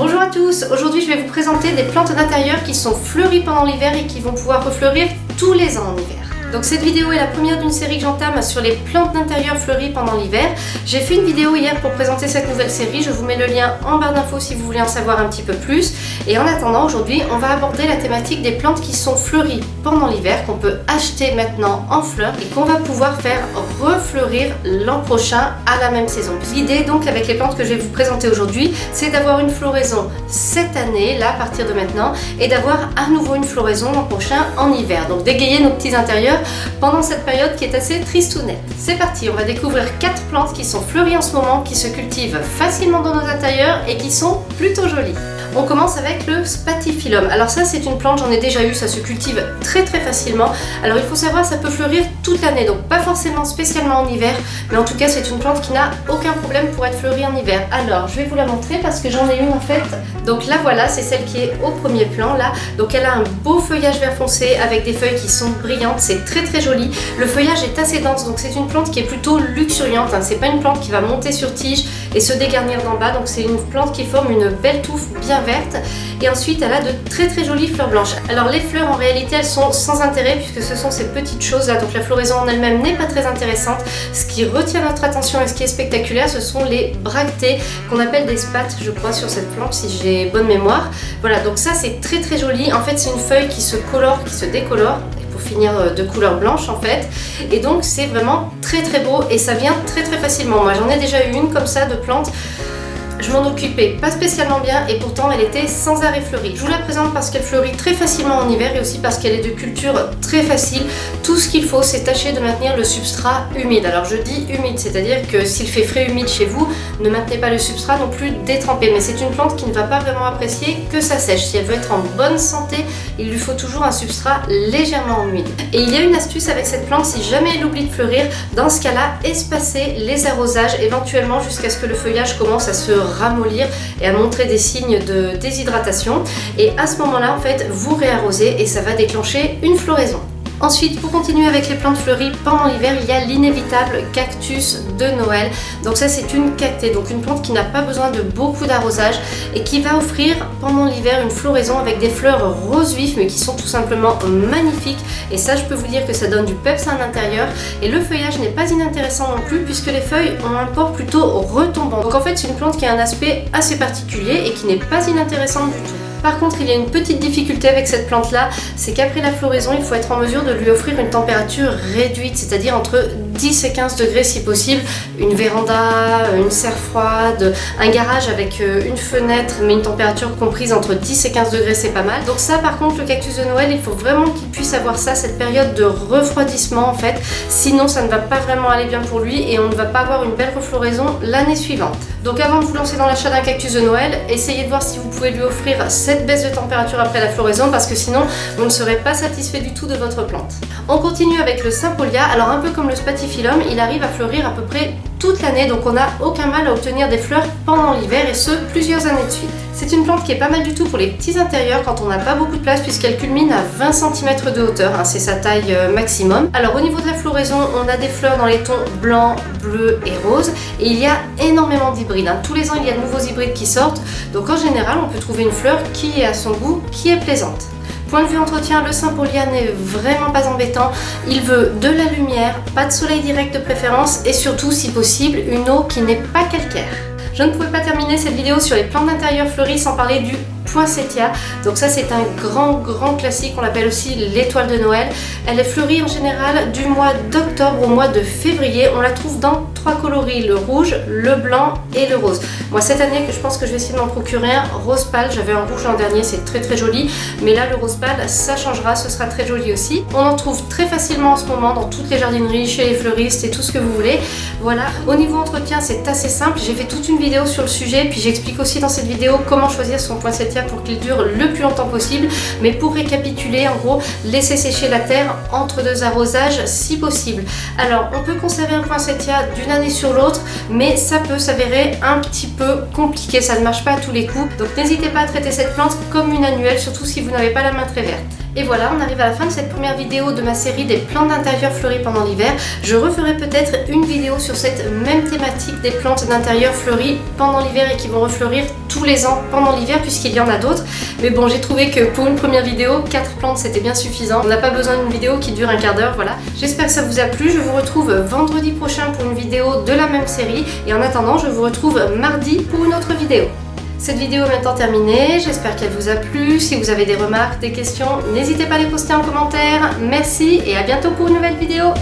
Bonjour à tous, aujourd'hui je vais vous présenter des plantes d'intérieur qui sont fleuries pendant l'hiver et qui vont pouvoir refleurir tous les ans en hiver. Donc cette vidéo est la première d'une série que j'entame sur les plantes d'intérieur fleuries pendant l'hiver. J'ai fait une vidéo hier pour présenter cette nouvelle série, je vous mets le lien en barre d'infos si vous voulez en savoir un petit peu plus. Et en attendant, aujourd'hui on va aborder la thématique des plantes qui sont fleuries pendant l'hiver, qu'on peut acheter maintenant en fleurs et qu'on va pouvoir faire refleurir l'an prochain à la même saison. L'idée donc avec les plantes que je vais vous présenter aujourd'hui, c'est d'avoir une floraison cette année, là à partir de maintenant, et d'avoir à nouveau une floraison l'an prochain en hiver. Donc d'égayer nos petits intérieurs pendant cette période qui est assez tristounette. C'est parti, on va découvrir 4 plantes qui sont fleuries en ce moment, qui se cultivent facilement dans nos intérieurs et qui sont plutôt jolies. On commence avec le Spathiphyllum. Alors ça c'est une plante, j'en ai déjà eu, ça se cultive très facilement. Alors il faut savoir, ça peut fleurir toute l'année, donc pas forcément spécialement en hiver, mais en tout cas c'est une plante qui n'a aucun problème pour être fleurie en hiver. Alors je vais vous la montrer parce que j'en ai une en fait. Donc là voilà, c'est celle qui est au premier plan là. Donc elle a un beau feuillage vert foncé avec des feuilles qui sont brillantes, c'est très joli. Le feuillage est assez dense, donc c'est une plante qui est plutôt luxuriante, hein. C'est pas une plante qui va monter sur tige et se dégarnir d'en bas, donc c'est une plante qui forme une belle touffe bien verte. Et ensuite elle a de très jolies fleurs blanches. Alors les fleurs en réalité elles sont sans intérêt puisque ce sont ces petites choses là, donc la floraison en elle-même n'est pas très intéressante. Ce qui retient notre attention et ce qui est spectaculaire, ce sont les bractées qu'on appelle des spathes, je crois, sur cette plante si j'ai bonne mémoire. Voilà, donc ça c'est très joli. En fait c'est une feuille qui se colore, qui se décolore, pour finir de couleur blanche en fait, et donc c'est vraiment très beau et ça vient très facilement. Moi j'en ai déjà eu une comme ça de plante. Je m'en occupais pas spécialement bien et pourtant elle était sans arrêt fleurie. Je vous la présente parce qu'elle fleurit très facilement en hiver et aussi parce qu'elle est de culture très facile. Tout ce qu'il faut, c'est tâcher de maintenir le substrat humide. Alors je dis humide, c'est-à-dire que s'il fait frais humide chez vous, ne maintenez pas le substrat non plus détrempé. Mais c'est une plante qui ne va pas vraiment apprécier que ça sèche. Si elle veut être en bonne santé, il lui faut toujours un substrat légèrement humide. Et il y a une astuce avec cette plante, si jamais elle oublie de fleurir, dans ce cas-là, espacez les arrosages éventuellement jusqu'à ce que le feuillage commence à se ramollir et à montrer des signes de déshydratation, et à ce moment là en fait vous réarrosez et ça va déclencher une floraison. Ensuite, pour continuer avec les plantes fleuries pendant l'hiver, il y a l'inévitable cactus de Noël. Donc ça c'est une cactée, donc une plante qui n'a pas besoin de beaucoup d'arrosage et qui va offrir pendant l'hiver une floraison avec des fleurs rose vif mais qui sont tout simplement magnifiques. Et ça je peux vous dire que ça donne du peps à l'intérieur, et le feuillage n'est pas inintéressant non plus puisque les feuilles ont un port plutôt retombant. Donc en fait c'est une plante qui a un aspect assez particulier et qui n'est pas inintéressante du tout. Par contre, il y a une petite difficulté avec cette plante-là, c'est qu'après la floraison, il faut être en mesure de lui offrir une température réduite, c'est-à-dire entre 10 et 15 degrés si possible, une véranda, une serre froide, un garage avec une fenêtre, mais une température comprise entre 10 et 15 degrés, c'est pas mal. Donc ça, par contre, le cactus de Noël, il faut vraiment qu'il puisse avoir ça, cette période de refroidissement en fait, sinon ça ne va pas vraiment aller bien pour lui et on ne va pas avoir une belle refloraison l'année suivante. Donc avant de vous lancer dans l'achat d'un cactus de Noël, essayez de voir si vous pouvez lui offrir cette baisse de température après la floraison, parce que sinon vous ne serez pas satisfait du tout de votre plante. On continue avec le Sympolia. Alors un peu comme le Spathiphyllum, il arrive à fleurir à peu près toute l'année, donc on n'a aucun mal à obtenir des fleurs pendant l'hiver, et ce plusieurs années de suite. C'est une plante qui est pas mal du tout pour les petits intérieurs quand on n'a pas beaucoup de place, puisqu'elle culmine à 20 cm de hauteur, hein, c'est sa taille maximum. Alors au niveau de la floraison, on a des fleurs dans les tons blanc, bleu et rose, et il y a énormément d'hybrides, hein. Tous les ans il y a de nouveaux hybrides qui sortent, donc en général on peut trouver une fleur qui est à son goût, qui est plaisante. Point de vue entretien, le Sympolia n'est vraiment pas embêtant. Il veut de la lumière, pas de soleil direct de préférence, et surtout, si possible, une eau qui n'est pas calcaire. Je ne pouvais pas terminer cette vidéo sur les plantes d'intérieur fleuries sans parler du poinsettia. Donc ça c'est un grand classique, on l'appelle aussi l'étoile de Noël. Elle est fleurie en général du mois d'octobre au mois de février. On la trouve dans 3 coloris, le rouge, le blanc et le rose. Moi cette année, je pense que je vais essayer de m'en procurer un rose pâle. J'avais un rouge l'an dernier, c'est très joli, mais là le rose pâle ça changera, ce sera très joli aussi. On en trouve très facilement en ce moment dans toutes les jardineries, chez les fleuristes et tout ce que vous voulez. Voilà, au niveau entretien c'est assez simple, j'ai fait toute une vidéo sur le sujet, puis j'explique aussi dans cette vidéo comment choisir son poinsettia pour qu'il dure le plus longtemps possible. Mais pour récapituler, en gros, laissez sécher la terre entre 2 arrosages si possible. Alors on peut conserver un poinsettia d'une année sur l'autre, mais ça peut s'avérer un petit peu compliqué, ça ne marche pas à tous les coups. Donc n'hésitez pas à traiter cette plante comme une annuelle, surtout si vous n'avez pas la main très verte. Et voilà, on arrive à la fin de cette première vidéo de ma série des plantes d'intérieur fleuries pendant l'hiver. Je referai peut-être une vidéo sur cette même thématique des plantes d'intérieur fleuries pendant l'hiver et qui vont refleurir tous les ans pendant l'hiver puisqu'il y en a d'autres. Mais bon, j'ai trouvé que pour une première vidéo, 4 plantes c'était bien suffisant. On n'a pas besoin d'une vidéo qui dure un quart d'heure, voilà. J'espère que ça vous a plu. Je vous retrouve vendredi prochain pour une vidéo de la même série. Et en attendant, je vous retrouve mardi pour une autre vidéo. Cette vidéo est maintenant terminée, j'espère qu'elle vous a plu. Si vous avez des remarques, des questions, n'hésitez pas à les poster en commentaire. Merci et à bientôt pour une nouvelle vidéo.